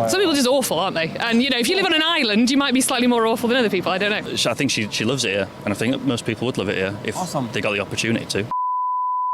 Some people are just awful, aren't they? And, you know, if you live on an island, you might be slightly more awful than other people. I don't know. I think she loves it here, and I think that most people would love it here if they got the opportunity to.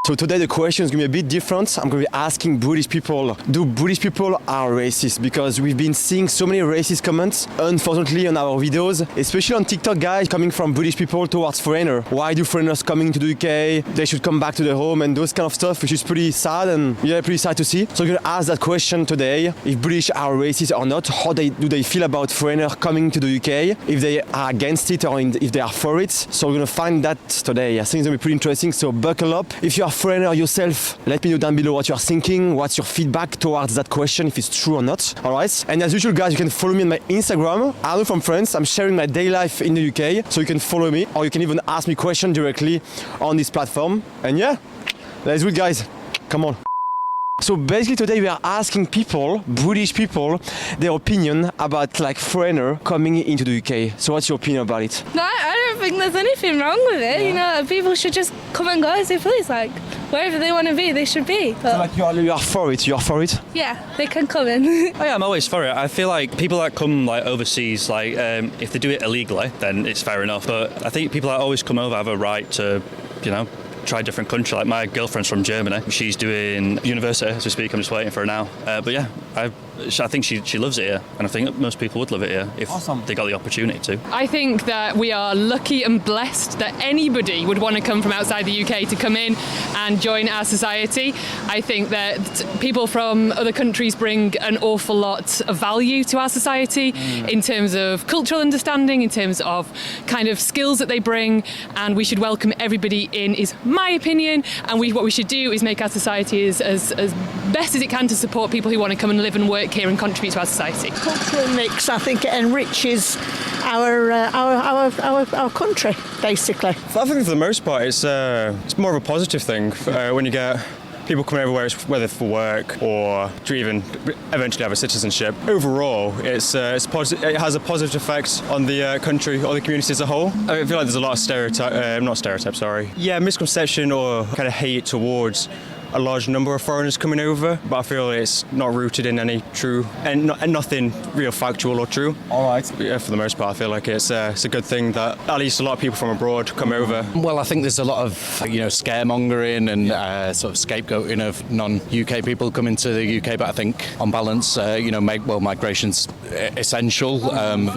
So today the question is going to be a bit different. I'm going to be asking British people, do British people are racist? Because we've been seeing so many racist comments, unfortunately, on our videos, especially on TikTok, guys, coming from British people towards foreigners. Why do foreigners coming to the UK? They should come back to their home and those kind of stuff, which is pretty sad and pretty sad to see. So we're going to ask that question today, if British are racist or not, how do they feel about foreigners coming to the UK, if they are against it or if they are for it. So we're going to find that today. I think it's going to be pretty interesting, so buckle up. If you are foreigner yourself, let me know down below what you are thinking, what's your feedback towards that question, if it's true or not. Alright, and as usual guys, you can follow me on my Instagram, Arnaud from France. I'm sharing my daily life in the UK, so you can follow me, or you can even ask me questions directly on this platform. And yeah, let's do it guys, come on. So basically today we are asking people, British people, their opinion about like foreigner coming into the UK. So what's your opinion about it? No, I don't think there's anything wrong with it. You know, people should just come and go as they please. Like wherever they want to be, they should be. But so like you are for it. You are for it. yeah, they can come in. Oh yeah, I'm always for it. I feel like people that come like overseas, like if they do it illegally, then it's fair enough. But I think people that always come over have a right to, you know, try a different country. Like my girlfriend's from Germany. She's doing university as we speak. I'm just waiting for her now. But yeah, I think she loves it here, and I think that most people would love it here if they got the opportunity to. I think that we are lucky and blessed that anybody would want to come from outside the UK to come in and join our society. I think that people from other countries bring an awful lot of value to our society in terms of cultural understanding, in terms of kind of skills that they bring, and we should welcome everybody in, is my opinion. And what we should do is make our society as best as it can to support people who want to come and live and work here and contribute to our society. Cultural mix, I think it enriches our country, basically. I think for the most part it's more of a positive thing when you get people coming over, whether for work or to even eventually have a citizenship. Overall, it has a positive effect on the country or the community as a whole. I feel like there's a lot of misconception or kind of hate towards a large number of foreigners coming over, but I feel it's not rooted in any true and nothing real factual or true. All right. Yeah, for the most part, I feel like it's a good thing that at least a lot of people from abroad come over. Well, I think there's a lot of scaremongering and sort of scapegoating of non-UK people coming to the UK, but I think on balance, migration's essential.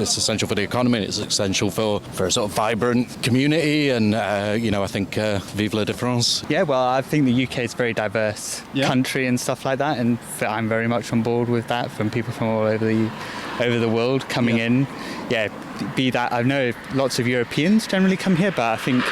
It's essential for the economy. It's essential for a sort of vibrant community, and I think vive la différence. Yeah, well, I think the UK is very diverse country and stuff like that, and I'm very much on board with that. From people from all over the world coming in, be that I know lots of Europeans generally come here, but I think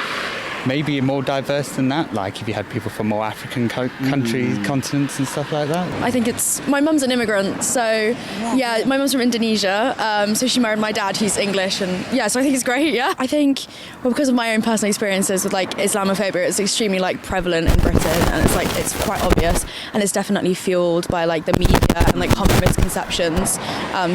maybe more diverse than that, like if you had people from more African countries, continents and stuff like that. I think my mum's an immigrant, so yeah, my mum's from Indonesia, so she married my dad who's English, and so I think it's great. I think, well, because of my own personal experiences with like Islamophobia, it's extremely like prevalent in Britain, and it's quite obvious, and it's definitely fueled by like the media and like common misconceptions.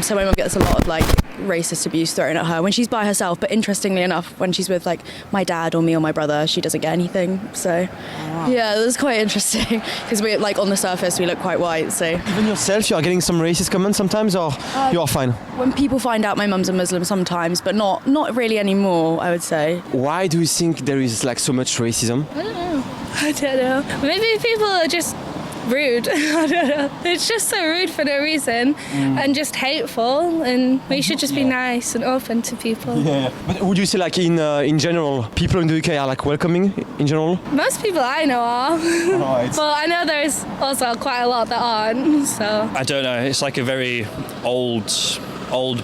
So my mum gets a lot of like racist abuse thrown at her when she's by herself, but interestingly enough, when she's with like my dad or me or my brother, she doesn't get anything. So yeah, it was quite interesting because we like on the surface we look quite white. So even yourself, you are getting some racist comments sometimes, or you are fine? When people find out my mum's a Muslim, sometimes, but not really anymore, I would say. Why do you think there is like so much racism? I don't know. Maybe people are just rude. I don't know. It's just so rude for no reason and just hateful, and we should just be nice and open to people. Yeah. But would you say like in general, people in the UK are like welcoming in general? Most people I know are. Right. But I know there's also quite a lot that aren't, so. I don't know. It's like a very old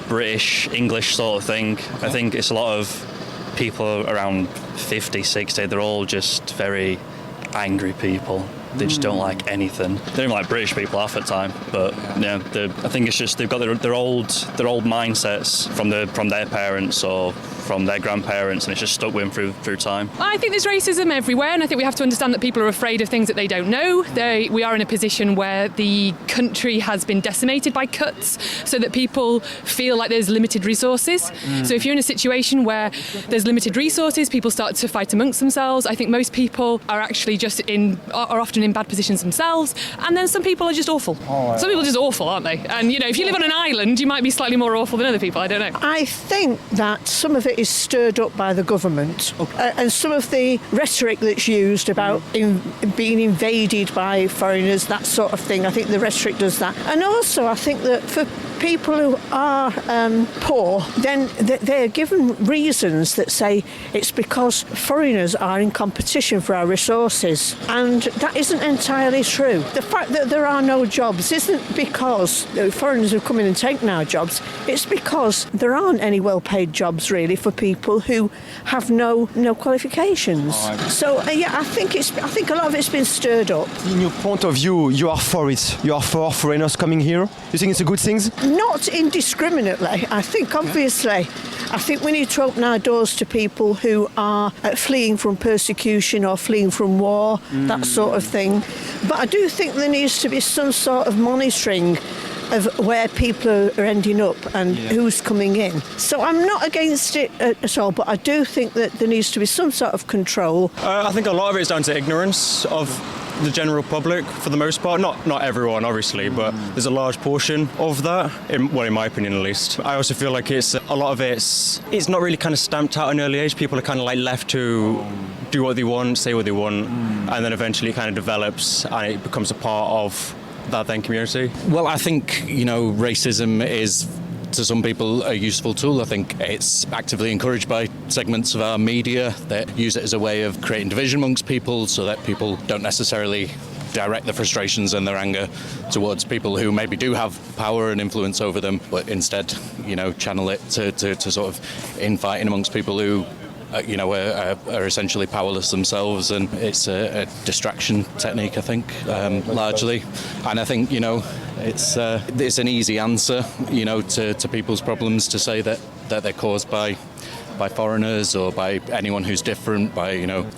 British English sort of thing. I think it's a lot of people around 50, 60. They're all just very angry people. They just don't like anything. They don't even like British people half the time. But yeah, I think it's just they've got their old mindsets from their parents or from their grandparents, and it's just stuck with them through time. I think there's racism everywhere, and I think we have to understand that people are afraid of things that they don't know. We are in a position where the country has been decimated by cuts, so that people feel like there's limited resources. So if you're in a situation where there's limited resources, people start to fight amongst themselves. I think most people are actually are often in bad positions themselves, and then some people are just awful. Some people are just awful, aren't they? And if you live on an island, you might be slightly more awful than other people. I don't know. I think that some of it is stirred up by the government, and some of the rhetoric that's used about being invaded by foreigners, that sort of thing. I think the rhetoric does that. And also I think that for people who are poor, then they're given reasons that say it's because foreigners are in competition for our resources, and that isn't entirely true. The fact that there are no jobs isn't because foreigners have come in and taken our jobs. It's because there aren't any well-paid jobs really for people who have no qualifications. So I think a lot of it's been stirred up. In your point of view, you are for it. You are for foreigners coming here. You think it's a good thing? Not indiscriminately. I think obviously, I think we need to open our doors to people who are fleeing from persecution or fleeing from war, that sort of thing. But I do think there needs to be some sort of monitoring of where people are ending up and who's coming in. So I'm not against it at all, but I do think that there needs to be some sort of control. I think a lot of it is down to ignorance of the general public for the most part. Not everyone, obviously, but there's a large portion of that, in my opinion at least. I also feel like it's a lot of it's not really kind of stamped out at an early age. People are kind of like left to do what they want, say what they want, and then eventually it kind of develops and it becomes a part of that then community. Well, I think, racism is, to some people, a useful tool. I think it's actively encouraged by segments of our media that use it as a way of creating division amongst people so that people don't necessarily direct their frustrations and their anger towards people who maybe do have power and influence over them, but instead, channel it to sort of infighting amongst people who are essentially powerless themselves, and it's a distraction technique, I think, largely. And I think, it's an easy answer, to people's problems to say that they're caused by foreigners or by anyone who's different.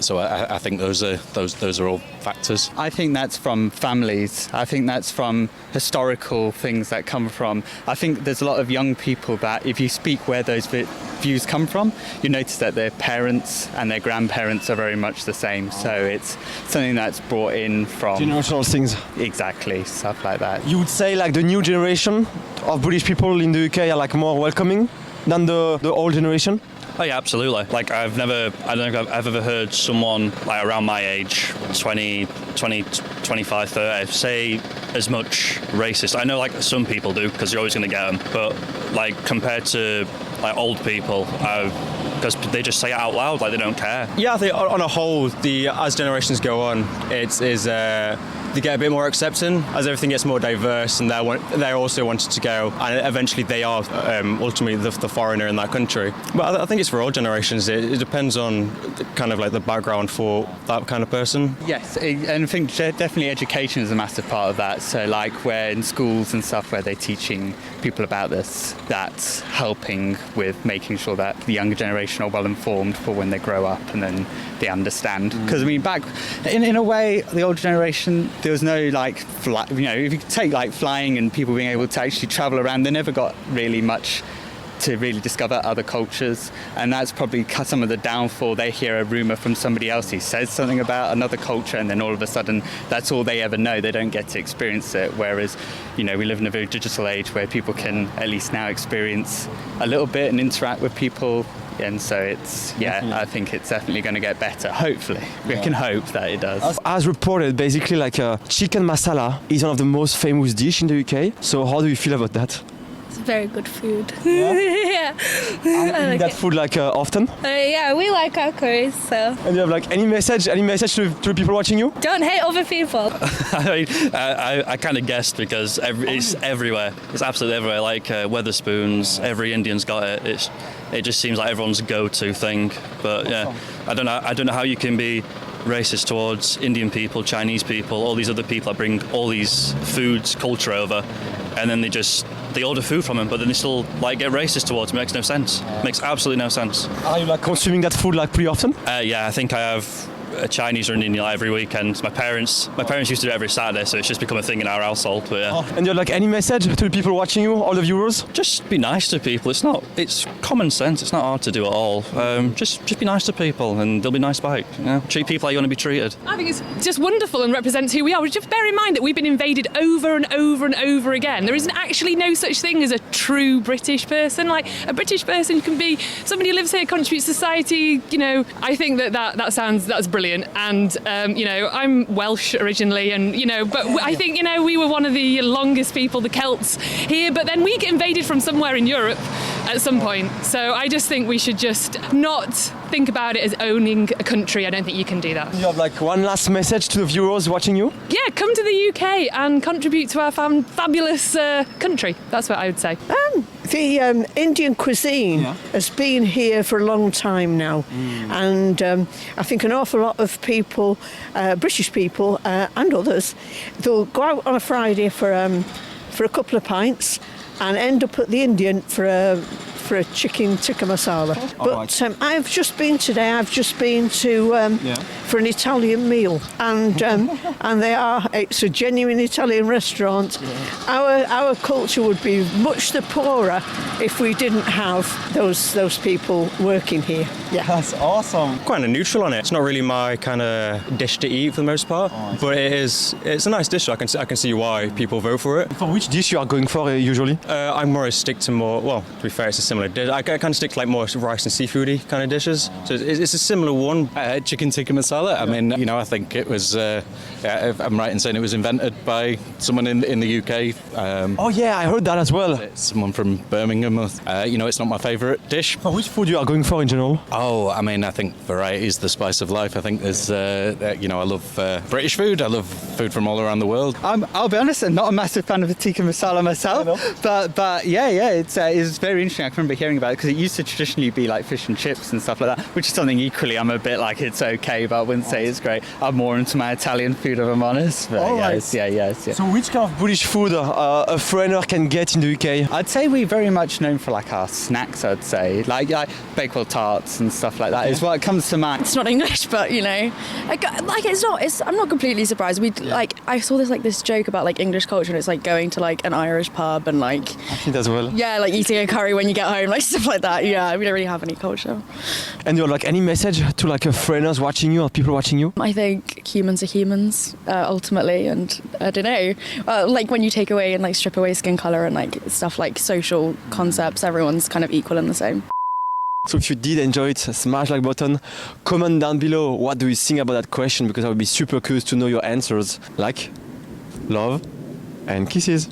So I think those are all factors. I think that's from families. I think that's from historical things that come from. I think there's a lot of young people that, if you speak where those views come from, you notice that their parents and their grandparents are very much the same. So it's something that's brought in from generational things. Exactly, stuff like that. You would say like the new generation of British people in the UK are like more welcoming than the old generation? Oh yeah, absolutely. Like I don't think I've ever heard someone like around my age, 20, 25, 30, say as much racist. I know like some people do because you're always going to get them, but like compared to like old people, because they just say it out loud, like they don't care. Yeah, I think on a whole, as generations go on, they get a bit more accepting as everything gets more diverse, and they're also wanting to go, and eventually they are ultimately the foreigner in that country. But I think it's for all generations. It depends on kind of like the background for that kind of person. Yes, and I think definitely education is a massive part of that. So like where in schools and stuff where they're teaching people about this, that's helping with making sure that the younger generation are well informed for when they grow up and then they understand. Because I mean, back in a way, the older generation, there was no like, if you take like flying and people being able to actually travel around, they never got really much to really discover other cultures, and that's probably some of the downfall. They hear a rumour from somebody else who says something about another culture, and then all of a sudden that's all they ever know. They don't get to experience it, whereas we live in a very digital age where people can at least now experience a little bit and interact with people. And so I think it's definitely going to get better, hopefully. We can hope that it does. As reported, basically like chicken masala is one of the most famous dish in the UK. So how do you feel about that? It's very good food. Yeah. Eating that food like often? Yeah, we like our curries, so. And you have like any message to the people watching you? Don't hate other people. I kind of guessed because it's everywhere. It's absolutely everywhere. Like Wetherspoons, every Indian's got it. It just seems like everyone's go-to thing. But yeah, I don't know how you can be racist towards Indian people, Chinese people, all these other people that bring all these foods, culture over, and then they just they order food from him, but then they still like get racist towards him. Makes no sense. Makes absolutely no sense. Are you like consuming that food like pretty often? Yeah, I think I have a Chinese or Indian every weekend. My parents used to do it every Saturday, so it's just become a thing in our household. But yeah. And you have like any message to the people watching you, all the viewers? Just be nice to people. It's common sense. It's not hard to do at all. Just be nice to people, and they'll be nice back. You know? Treat people like you want to be treated. I think it's just wonderful and represents who we are. Just bear in mind that we've been invaded over and over and over again. There isn't actually no such thing as a true British person. Like a British person can be somebody who lives here, contributes to society. You know, I think that's brilliant. And you know, I'm Welsh originally, and you know, but I think, you know, we were one of the longest people, the Celts here, but then we get invaded from somewhere in Europe at some point. So I just think we should just not think about it as owning a country. I don't think you can do that. You have like one last message to the viewers watching you? Yeah, come to the UK and contribute to our fabulous country. That's what I would say. The Indian cuisine has been here for a long time now, and I think an awful lot of people, British people and others, they'll go out on a Friday for a couple of pints and end up at the Indian for a chicken tikka masala. But I've just been to for an Italian meal, and it's a genuine Italian restaurant. Our culture would be much the poorer if we didn't have those people working here. Yeah, that's awesome. Kind of neutral on it. It's not really my kind of dish to eat for the most part, but it's a nice dish. I can see why people vote for it. For which dish you are going for usually? I more stick to to be fair, it's a similar dish. I kind of stick to like more rice and seafoody kind of dishes. So it's a similar one. Chicken tikka masala. I mean, you know, I think it was. If I'm right in saying it was invented by someone in the UK. Oh yeah, I heard that as well. Someone from Birmingham. You know, it's not my favourite dish. For which food you are going for in general? Oh, I mean, I think variety is the spice of life. I think there's, you know, I love British food. I love food from all around the world. I'll be honest, I'm not a massive fan of the tikka masala myself, but yeah, it's very interesting. I remember hearing about it because it used to traditionally be like fish and chips and stuff like that, which is something equally I'm a bit like it's okay, but I wouldn't say it's great. I'm more into my Italian food, if I'm honest. But yeah. So which kind of British food a foreigner can get in the UK? I'd say we're very much known for like our snacks. I'd say like Bakewell tarts and stuff like that is what comes to mind. It's not English, but you know, I'm not completely surprised. I saw this joke about like English culture, and it's like going to like an Irish pub and like I think as well. Yeah, like eating a curry when you get home, like stuff like that. Yeah, we don't really have any culture. And you have like any message to like foreigners watching you or people watching you? I think humans are humans ultimately, and I don't know, like when you take away and like strip away skin color and like stuff like social concepts, everyone's kind of equal and the same. So if you did enjoy it, smash like button, comment down below what do you think about that question, because I would be super curious to know your answers. Like, love, and kisses.